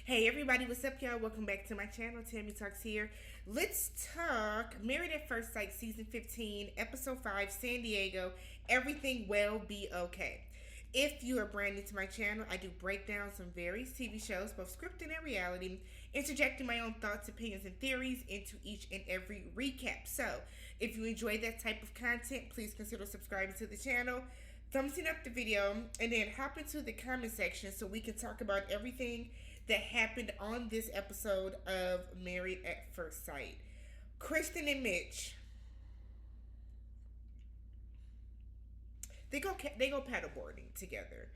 Hey everybody, what's up y'all? Welcome back to my channel. Tammy Talks here. Let's talk Married at First Sight Season 15, Episode 5, San Diego. Everything will be okay. If you are brand new to my channel, I do breakdowns on various TV shows, both scripted and reality, interjecting my own thoughts, opinions, and theories into each and every recap. So, if you enjoy that type of content, please consider subscribing to the channel, thumbsing up the video, and then hop into the comment section so we can talk about everything that happened on this episode of Married at First Sight. Kristen and Mitch, they go paddleboarding together.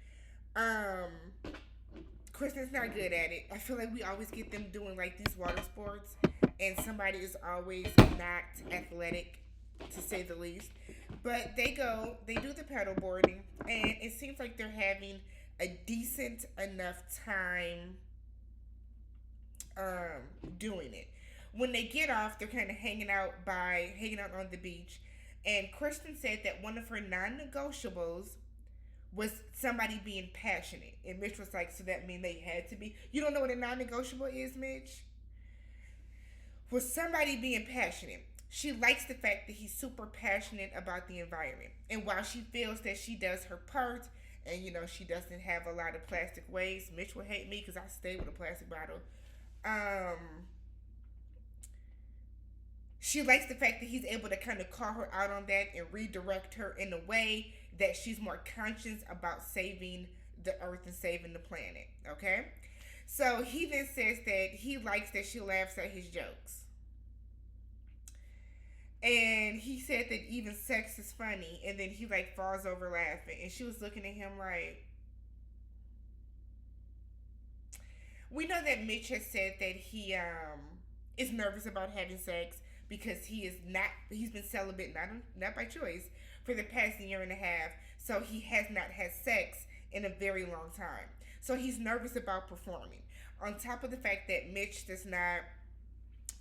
Kristen's not good at it. I feel like we always get them doing like these water sports, and somebody is always not athletic, to say the least. But they do the paddleboarding, and it seems like they're having a decent enough time doing it. When they get off, they're kind of hanging out on the beach, and Kristen said that one of her non-negotiables was somebody being passionate, and Mitch was like, so that mean they had to be? You don't know what a non-negotiable is, Mitch? Was somebody being passionate. She likes the fact that he's super passionate about the environment, and while she feels that she does her part, and she doesn't have a lot of plastic waste. Mitch will hate me because I stay with a plastic bottle. She likes the fact that he's able to kind of call her out on that and redirect her in a way that she's more conscious about saving the earth and saving the planet. Okay? So he then says that he likes that she laughs at his jokes. And he said that even sex is funny, and then he like falls over laughing. And she was looking at him like, we know that Mitch has said that he is nervous about having sex because he's been celibate, not by choice, for the past year and a half. So he has not had sex in a very long time. So he's nervous about performing. On top of the fact that Mitch does not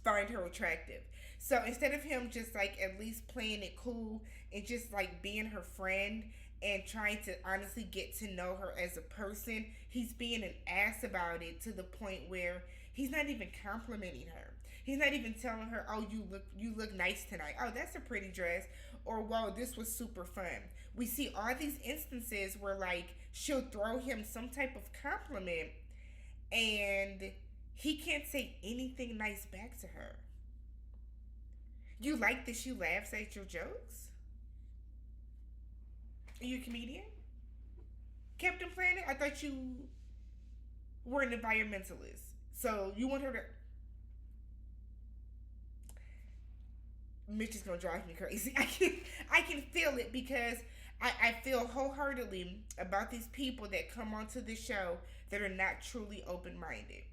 find her attractive. So instead of him just like at least playing it cool and just like being her friend and trying to honestly get to know her as a person, he's being an ass about it to the point where he's not even complimenting her. He's not even telling her, oh, you look nice tonight. Oh, that's a pretty dress. Or, whoa, this was super fun. We see all these instances where like she'll throw him some type of compliment and he can't say anything nice back to her. You like that she laughs at your jokes? Are you a comedian? Captain Planet? I thought you were an environmentalist. So you want her to... Mitch is gonna drive me crazy. I can feel it because I feel wholeheartedly about these people that come onto the show that are not truly open-minded.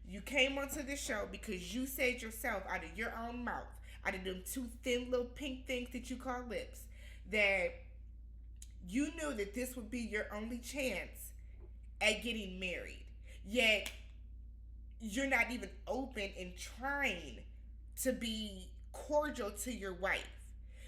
You came onto the show because you said yourself out of your own mouth, out of them two thin little pink things that you call lips, that you knew that this would be your only chance at getting married. Yet, you're not even open and trying to be cordial to your wife.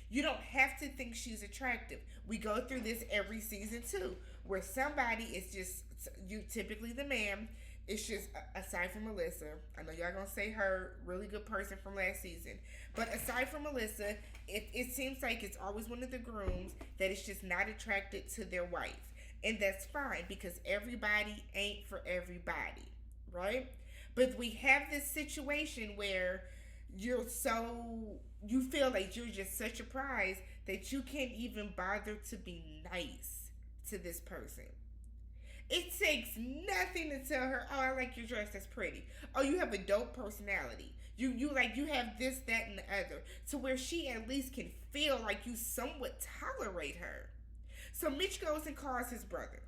You don't have to think she's attractive. We go through this every season too, where somebody is just, you typically the man, it's just, aside from Melissa, I know y'all gonna say her, really good person from last season, but aside from Melissa, it seems like it's always one of the grooms that is just not attracted to their wife. And that's fine because everybody ain't for everybody, right? But we have this situation where you feel like you're just such a prize that you can't even bother to be nice to this person. It takes nothing to tell her, oh, I like your dress, that's pretty. Oh, you have a dope personality. You have this, that, and the other. To where she at least can feel like you somewhat tolerate her. So Mitch goes and calls his brother.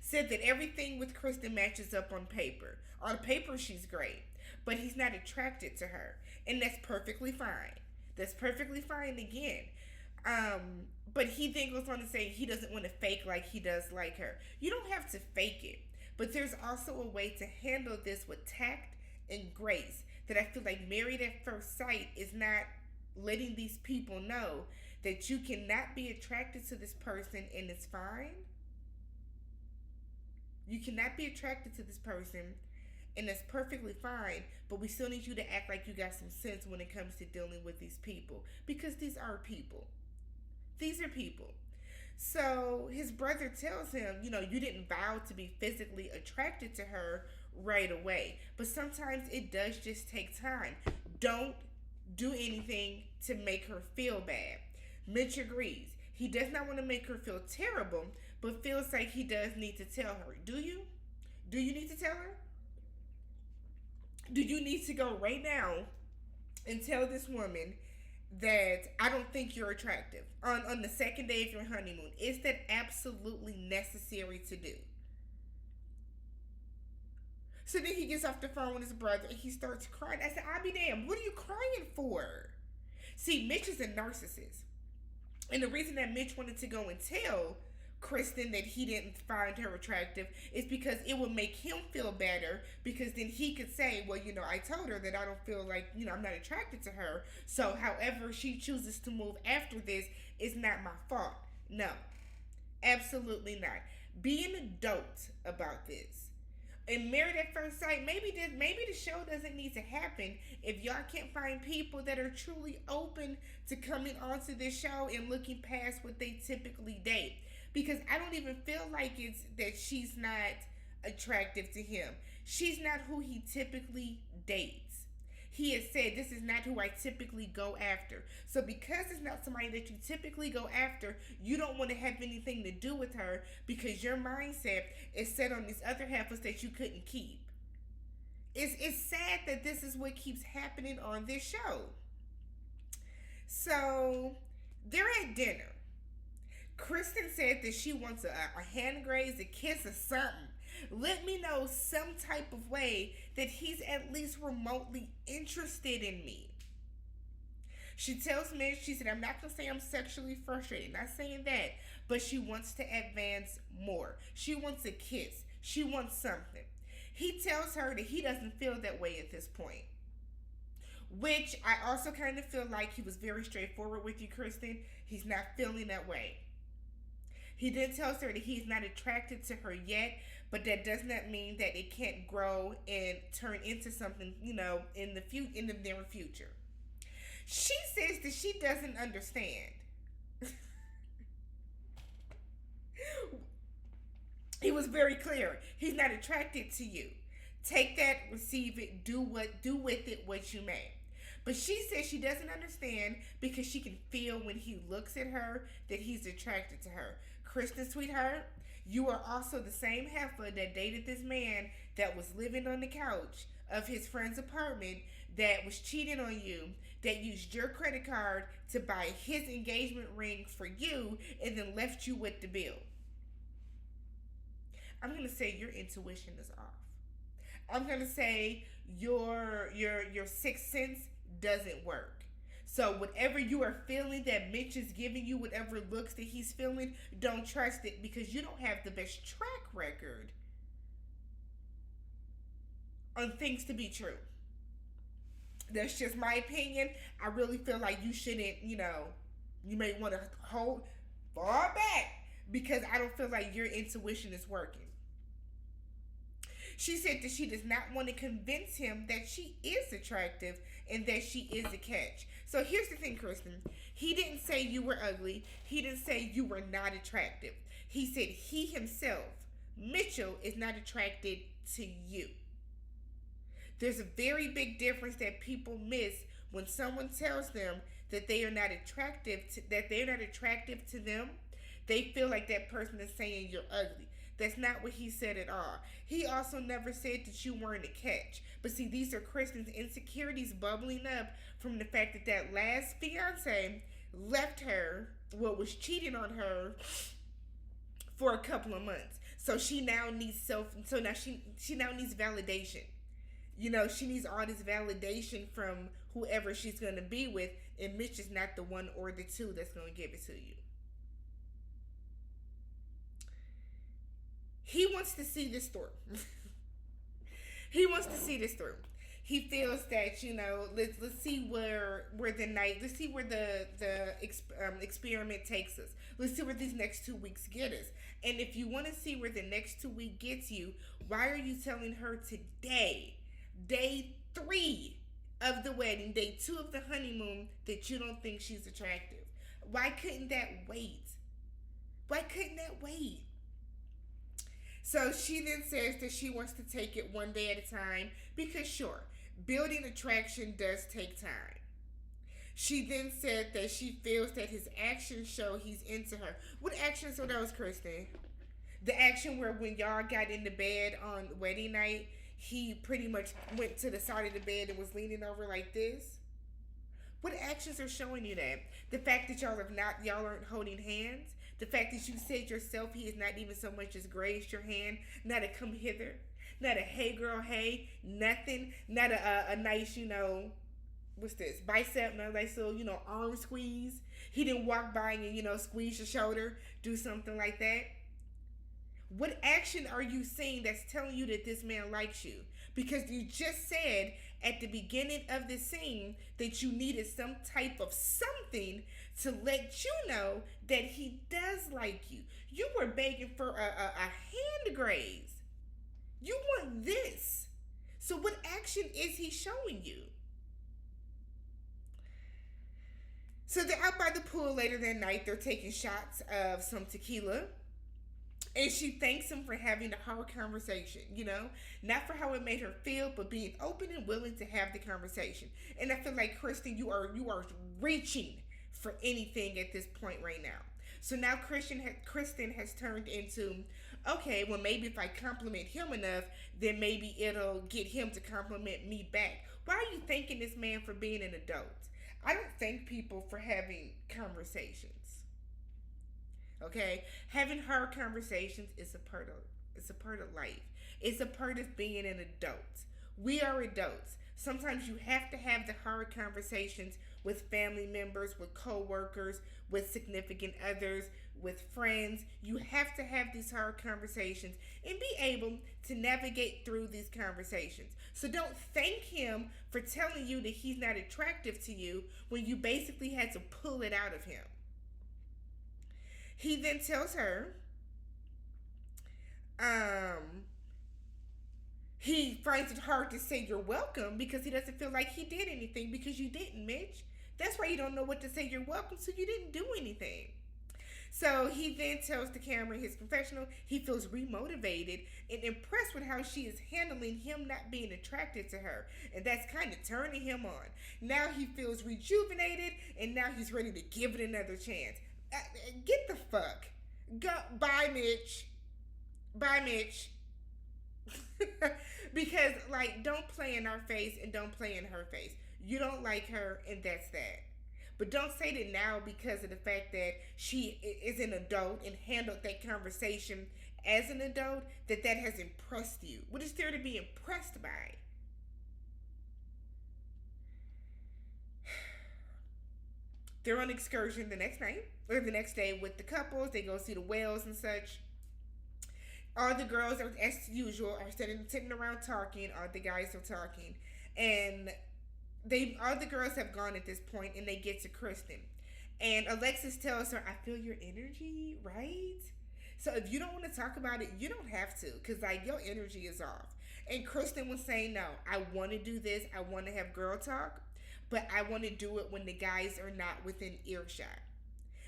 Said that everything with Kristen matches up on paper. On paper, she's great. But he's not attracted to her. And that's perfectly fine. That's perfectly fine again. But he then goes on to say he doesn't want to fake like he does like her. You don't have to fake it. But there's also a way to handle this with tact and grace that I feel like Married at First Sight is not letting these people know that you cannot be attracted to this person and it's fine. You cannot be attracted to this person, and that's perfectly fine, but we still need you to act like you got some sense when it comes to dealing with these people, because these are people. These are people. So his brother tells him, you didn't vow to be physically attracted to her right away, but sometimes it does just take time. Don't do anything to make her feel bad. Mitch agrees. He does not want to make her feel terrible, but feels like he does need to tell her. Do you? Do you need to tell her? Do you need to go right now and tell this woman that I don't think you're attractive on the second day of your honeymoon? Is that absolutely necessary to do? So then he gets off the phone with his brother and he starts crying. I said, I'll be damned. What are you crying for? See, Mitch is a narcissist. And the reason that Mitch wanted to go and tell Kristen that he didn't find her attractive is because it would make him feel better, because then he could say, well, I told her that I don't feel like, I'm not attracted to her. So however she chooses to move after this is not my fault. No, absolutely not. Be an adult about this. And Married at First Sight, maybe the show doesn't need to happen if y'all can't find people that are truly open to coming onto this show and looking past what they typically date. Because I don't even feel like it's that she's not attractive to him. She's not who he typically dates. He has said, this is not who I typically go after. So because it's not somebody that you typically go after, you don't want to have anything to do with her because your mindset is set on these other heifers that you couldn't keep. It's sad that this is what keeps happening on this show. So they're at dinner. Kristen said that she wants a hand graze, a kiss, or something. Let me know some type of way that he's at least remotely interested in me. She tells Mitch, she said, I'm not going to say I'm sexually frustrated. Not saying that. But she wants to advance more. She wants a kiss. She wants something. He tells her that he doesn't feel that way at this point. Which I also kind of feel like he was very straightforward with you, Kristen. He's not feeling that way. He then tells her that he's not attracted to her yet, but that does not mean that it can't grow and turn into something, in the near future. She says that she doesn't understand. He was very clear. He's not attracted to you. Take that, receive it, do with it what you may. But she says she doesn't understand because she can feel when he looks at her that he's attracted to her. Kristen, sweetheart, you are also the same heifer that dated this man that was living on the couch of his friend's apartment, that was cheating on you, that used your credit card to buy his engagement ring for you, and then left you with the bill. I'm going to say your intuition is off. I'm going to say your sixth sense doesn't work. So whatever you are feeling that Mitch is giving you, whatever looks that he's feeling, don't trust it because you don't have the best track record on things to be true. That's just my opinion. I really feel like you shouldn't, you may want to fall back because I don't feel like your intuition is working. She said that she does not want to convince him that she is attractive and that she is a catch. So here's the thing, Kristen. He didn't say you were ugly. He didn't say you were not attractive. He said he himself, Mitchell, is not attracted to you. There's a very big difference that people miss when someone tells them that they are not attractive to them. They feel like that person is saying you're ugly. That's not what he said at all. He also never said that you weren't a catch. But see, these are Kristen's insecurities bubbling up from the fact that that last fiance left her, was cheating on her for a couple of months. So she now needs she now needs validation. She needs all this validation from whoever she's going to be with, and Mitch is not the one or the two that's going to give it to you. He wants to see this through. He wants to see this through. he feels that, let's see where the night, let's see where the experiment takes us. Let's see where these next 2 weeks get us. And if you want to see where the next 2 week gets you, why are you telling her today, day 3 of the wedding, day 2 of the honeymoon, that you don't think she's attractive? Why couldn't that wait? Why couldn't that wait? So she then says that she wants to take it one day at a time because, sure, building attraction does take time. She then said that she feels that his actions show he's into her. What actions are those, Kristen? The action where when y'all got in the bed on wedding night, he pretty much went to the side of the bed and was leaning over like this? What actions are showing you that? The fact that y'all aren't holding hands? The fact that you said yourself he is not even so much as grazed your hand, not a come hither, not a hey girl, hey, nothing, not a nice, what's this, bicep, no nice little, arm squeeze. He didn't walk by and, squeeze your shoulder, do something like that. What action are you seeing that's telling you that this man likes you? Because you just said at the beginning of the scene that you needed some type of something to let you know that he does like you. You were begging for a hand graze. You want this. So what action is he showing you? So they're out by the pool later that night. They're taking shots of some tequila. And she thanks him for having a hard conversation, not for how it made her feel, but being open and willing to have the conversation. And I feel like, Kristen, you are reaching for anything at this point right now. So now Kristen has turned into, okay, well, maybe if I compliment him enough, then maybe it'll get him to compliment me back. Why are you thanking this man for being an adult? I don't thank people for having conversations. Okay, having hard conversations is a part of life. It's a part of being an adult. We are adults. Sometimes you have to have the hard conversations with family members, with co-workers, with significant others, with friends. You have to have these hard conversations and be able to navigate through these conversations. So don't thank him for telling you that he's not attractive to you when you basically had to pull it out of him. He then tells her, he finds it hard to say you're welcome because he doesn't feel like he did anything because you didn't, Mitch. That's why you don't know what to say you're welcome, so you didn't do anything. So he then tells the camera in his confessional he feels remotivated and impressed with how she is handling him not being attracted to her. And that's kind of turning him on. Now he feels rejuvenated and now he's ready to give it another chance. Get the fuck. Go. Bye, Mitch. Bye, Mitch. Because, don't play in our face and don't play in her face. You don't like her and that's that. But don't say that now because of the fact that she is an adult and handled that conversation as an adult, that has impressed you. What is there to be impressed by? They're on excursion the next night, or the next day with the couples. They go see the whales and such. All the girls, are, as usual, are sitting around talking. All the guys are talking. And all the girls have gone at this point, and they get to Kristen. And Alexis tells her, I feel your energy, right? So if you don't want to talk about it, you don't have to, because, your energy is off. And Kristen was saying, no, I want to do this. I want to have girl talk. But I want to do it when the guys are not within earshot.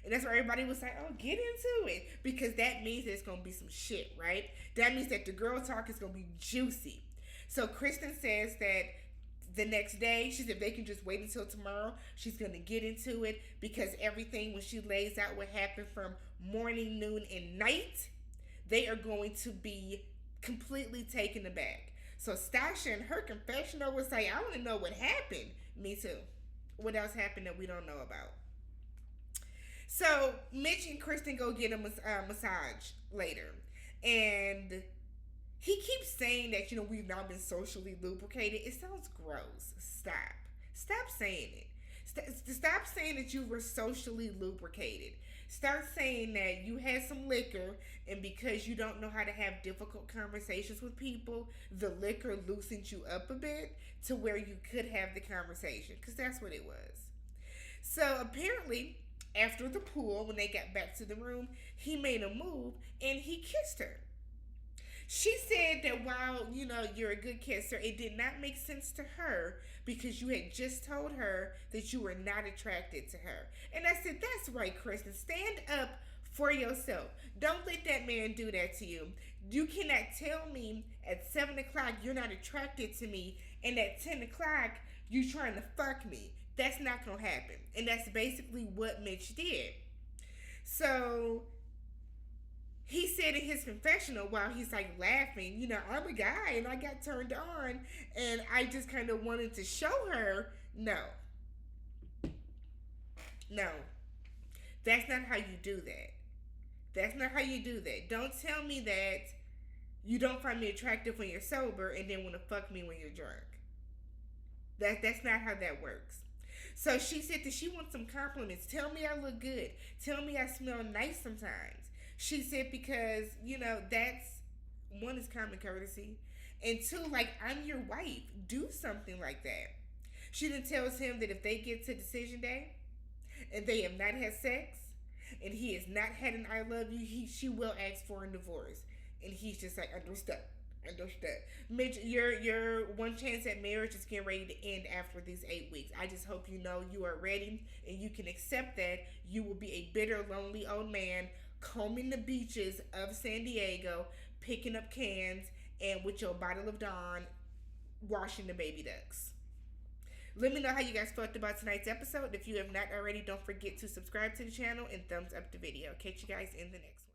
And that's where everybody was like, oh, get into it. Because that means there's going to be some shit, right? That means that the girl talk is going to be juicy. So Kristen says that the next day, she said if they can just wait until tomorrow, she's going to get into it. Because everything, when she lays out what happened from morning, noon, and night, they are going to be completely taken aback. So Stasha in her confessional was like, I want to know what happened. Me too. What else happened that we don't know about? So Mitch and Kristen go get a massage later. And he keeps saying that, we've not been socially lubricated. It sounds gross. Stop saying it. Stop saying that you were socially lubricated. Start saying that you had some liquor, and because you don't know how to have difficult conversations with people, the liquor loosened you up a bit to where you could have the conversation. Because that's what it was. So apparently, after the pool, when they got back to the room, he made a move and he kissed her. She said that while, you're a good kisser, it did not make sense to her because you had just told her that you were not attracted to her. And I said, that's right, Kristen. Stand up for yourself. Don't let that man do that to you. You cannot tell me at 7 o'clock you're not attracted to me, and at 10 o'clock you trying to fuck me. That's not going to happen. And that's basically what Mitch did. So he said in his confessional while he's like laughing, I'm a guy and I got turned on and I just kind of wanted to show her. No. That's not how you do that. That's not how you do that. Don't tell me that you don't find me attractive when you're sober and then want to fuck me when you're drunk. That's not how that works. So she said that she wants some compliments. Tell me I look good. Tell me I smell nice sometimes. She said because, that's, one, is common courtesy. And two, like, I'm your wife. Do something like that. She then tells him that if they get to decision day and they have not had sex and he has not had an I love you, she will ask for a divorce. And he's just like, understood. Mitch, your one chance at marriage is getting ready to end after these 8 weeks. I just hope you know you are ready and you can accept that you will be a bitter, lonely old man combing the beaches of San Diego, picking up cans, and with your bottle of Dawn, washing the baby ducks. Let me know how you guys felt about tonight's episode. If you have not already, don't forget to subscribe to the channel and thumbs up the video. Catch you guys in the next one.